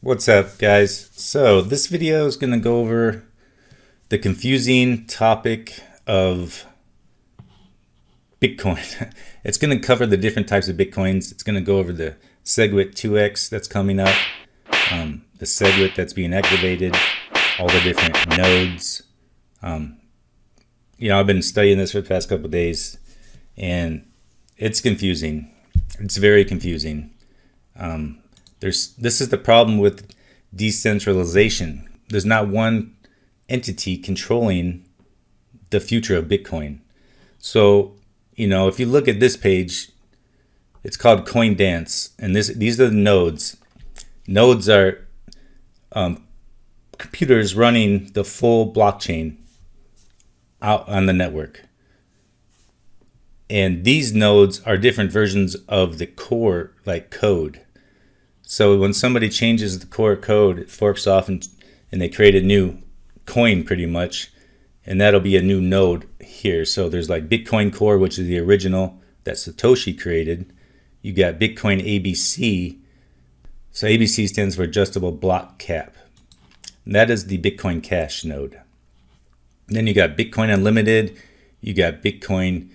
What's up, guys? So this video is going to go over the confusing topic of Bitcoin. It's going to cover the different types of Bitcoins. It's going to go over the SegWit2x that's coming up, the SegWit that's being activated, all the different nodes. I've been studying this for the past couple of days, and it's confusing. It's very confusing. This is the problem with decentralization. There's not one entity controlling the future of Bitcoin. So, if you look at this page, it's called Coin Dance, and these are the nodes. Nodes are computers running the full blockchain out on the network. And these nodes are different versions of the core, like code. So when somebody changes the core code, it forks off and they create a new coin pretty much. And that'll be a new node here. So there's like Bitcoin Core, which is the original that Satoshi created. You got Bitcoin ABC. So ABC stands for Adjustable Block Cap. And that is the Bitcoin Cash node. And then you got Bitcoin Unlimited. You got Bitcoin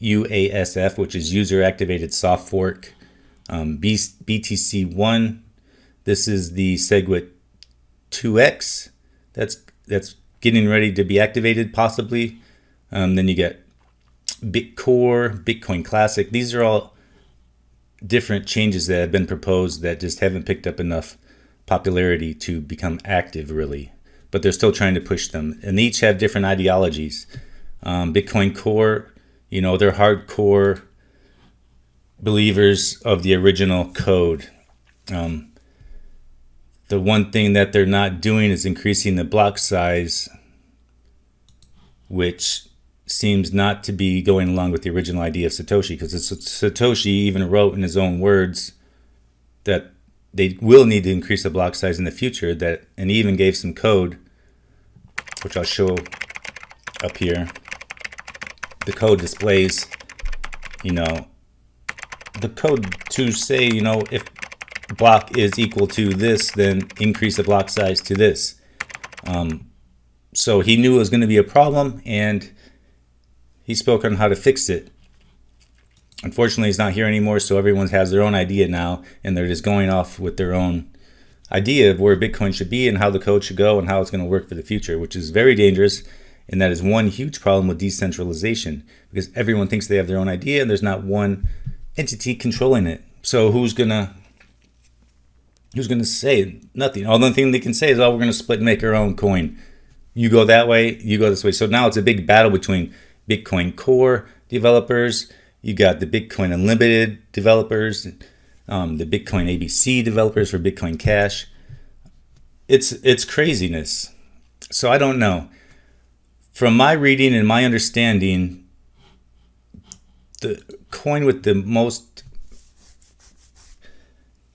UASF, which is User Activated Soft Fork. BTC1, this is the SegWit2x that's getting ready to be activated possibly. Then you get Bitcore, Bitcoin Classic. These are all different changes that have been proposed that just haven't picked up enough popularity to become active really, but they're still trying to push them, and they each have different ideologies. Bitcoin Core, they're hardcore believers of the original code. The one thing that they're not doing is increasing the block size, which seems not to be going along with the original idea of Satoshi, because Satoshi even wrote in his own words that they will need to increase the block size in the future, and he even gave some code, which I'll show up here. The code displays, the code to say, if block is equal to this, then increase the block size to this. So he knew it was going to be a problem, and he spoke on how to fix it. Unfortunately, he's not here anymore, so everyone has their own idea now, and they're just going off with their own idea of where Bitcoin should be and how the code should go and how it's going to work for the future, which is very dangerous. And that is one huge problem with decentralization, because everyone thinks they have their own idea and there's not one entity controlling it. So who's gonna say nothing? All the thing they can say is, oh, we're gonna split and make our own coin. You go that way, you go this way. So now it's a big battle between Bitcoin Core developers. You got the Bitcoin Unlimited developers, the Bitcoin ABC developers for Bitcoin Cash. It's craziness. So I don't know. From my reading and my understanding, the coin with the most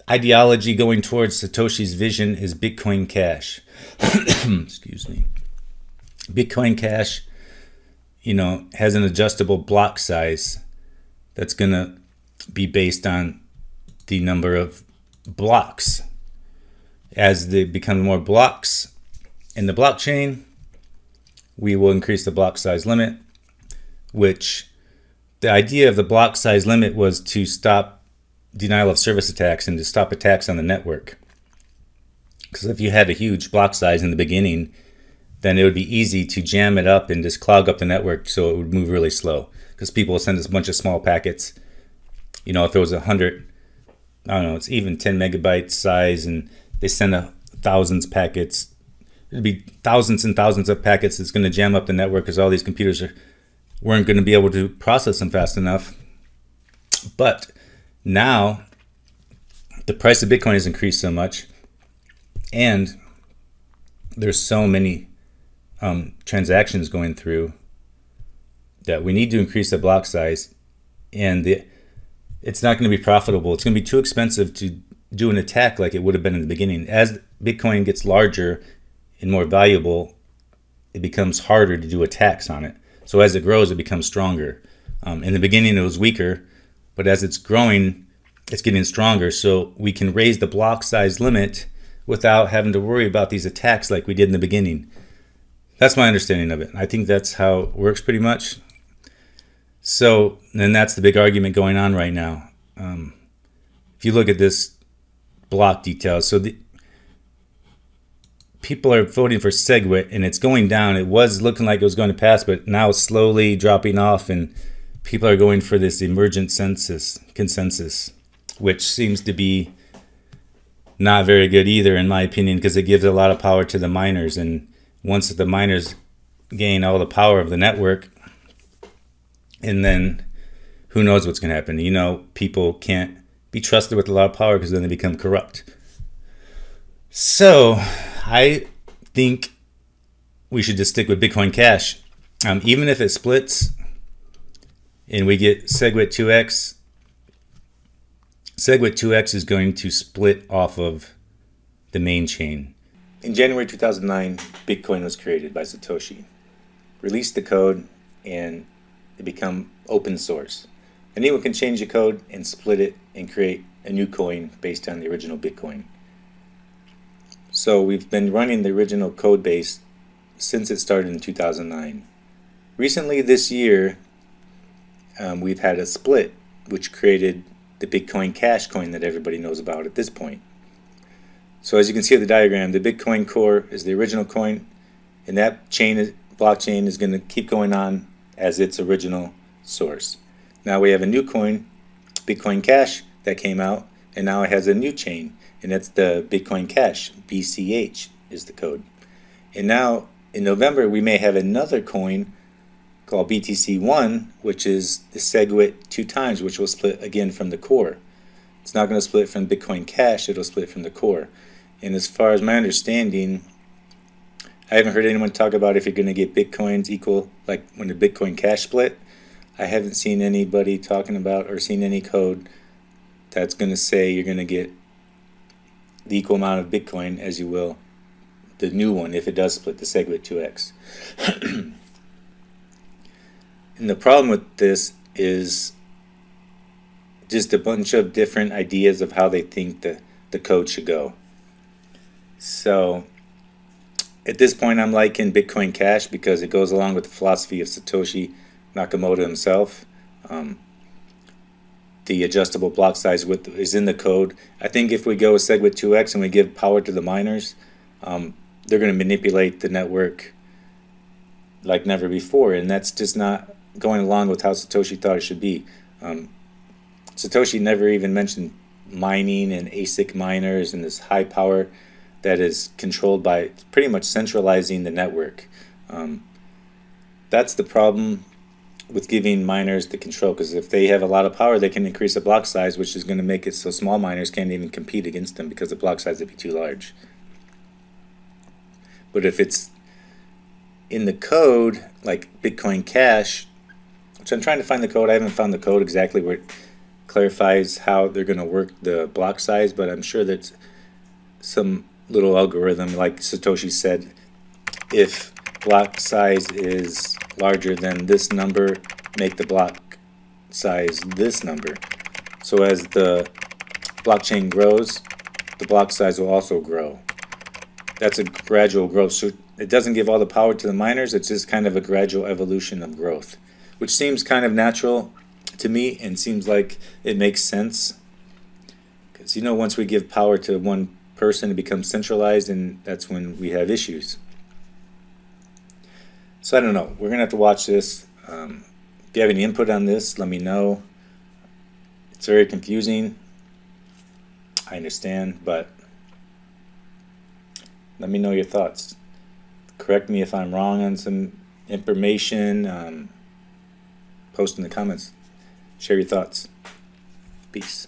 ideology going towards Satoshi's vision is Bitcoin Cash. Excuse me. Bitcoin Cash, has an adjustable block size that's going to be based on the number of blocks. As they become more blocks in the blockchain, we will increase the block size limit, which the idea of the block size limit was to stop denial of service attacks and to stop attacks on the network. Because if you had a huge block size in the beginning, then it would be easy to jam it up and just clog up the network so it would move really slow. Because people will send us a bunch of small packets. If there was 100, it's even 10 megabyte size, and they send thousands packets. It'd be thousands and thousands of packets. It's going to jam up the network because all these computers weren't going to be able to process them fast enough. But now the price of Bitcoin has increased so much, and there's so many transactions going through that we need to increase the block size, and it's not going to be profitable. It's going to be too expensive to do an attack like it would have been in the beginning. As Bitcoin gets larger and more valuable, it becomes harder to do attacks on it. So as it grows, it becomes stronger. In the beginning, it was weaker, but as it's growing, it's getting stronger. So we can raise the block size limit without having to worry about these attacks like we did in the beginning. That's my understanding of it. I think that's how it works pretty much. So, and that's the big argument going on right now. If you look at this block details, so people are voting for SegWit, and it's going down. It was looking like it was going to pass, but now it's slowly dropping off, and people are going for this emergent consensus, which seems to be not very good either, in my opinion, because it gives a lot of power to the miners, and once the miners gain all the power of the network, and then who knows what's going to happen. You know, people can't be trusted with a lot of power because then they become corrupt. So I think we should just stick with Bitcoin Cash. Even if it splits and we get SegWit2x, SegWit2x is going to split off of the main chain. In January 2009, Bitcoin was created by Satoshi. Released the code and it became open source. Anyone can change the code and split it and create a new coin based on the original Bitcoin. So we've been running the original code base since it started in 2009. Recently this year, we've had a split which created the Bitcoin Cash coin that everybody knows about at this point. So as you can see at the diagram, the Bitcoin core is the original coin, and that blockchain is going to keep going on as its original source. Now we have a new coin, Bitcoin Cash, that came out, and now it has a new chain, and that's the Bitcoin Cash. BCH is the code. And now in November we may have another coin called BTC1, which is the SegWit2x, which will split again from the core. It's not going to split from Bitcoin Cash, it'll split from the core. And as far as my understanding, I haven't heard anyone talk about if you're going to get Bitcoins equal, like when the Bitcoin Cash split. I haven't seen anybody talking about or seen any code that's going to say you're going to get the equal amount of Bitcoin as you will the new one if it does split, the SegWit2x. And the problem with this is just a bunch of different ideas of how they think the code should go. So at this point I'm liking Bitcoin Cash because it goes along with the philosophy of Satoshi Nakamoto himself. The adjustable block size width is in the code. I think if we go with SegWit2x and we give power to the miners, they're going to manipulate the network like never before, and that's just not going along with how Satoshi thought it should be. Satoshi never even mentioned mining and ASIC miners and this high power that is controlled by pretty much centralizing the network. That's the problem with giving miners the control, because if they have a lot of power they can increase the block size, which is going to make it so small miners can't even compete against them because the block size would be too large. But if it's in the code like Bitcoin Cash, which I'm trying to find the code, I haven't found the code exactly where it clarifies how they're going to work the block size, but I'm sure that's some little algorithm like Satoshi said, if block size is larger than this number, make the block size this number. So as the blockchain grows, the block size will also grow. That's a gradual growth. So it doesn't give all the power to the miners, it's just kind of a gradual evolution of growth, which seems kind of natural to me and seems like it makes sense. Because, you know, once we give power to one person, it becomes centralized, and that's when we have issues. So I don't know. We're going to have to watch this. If you have any input on this, let me know. It's very confusing. I understand, but let me know your thoughts. Correct me if I'm wrong on some information. Post in the comments. Share your thoughts. Peace.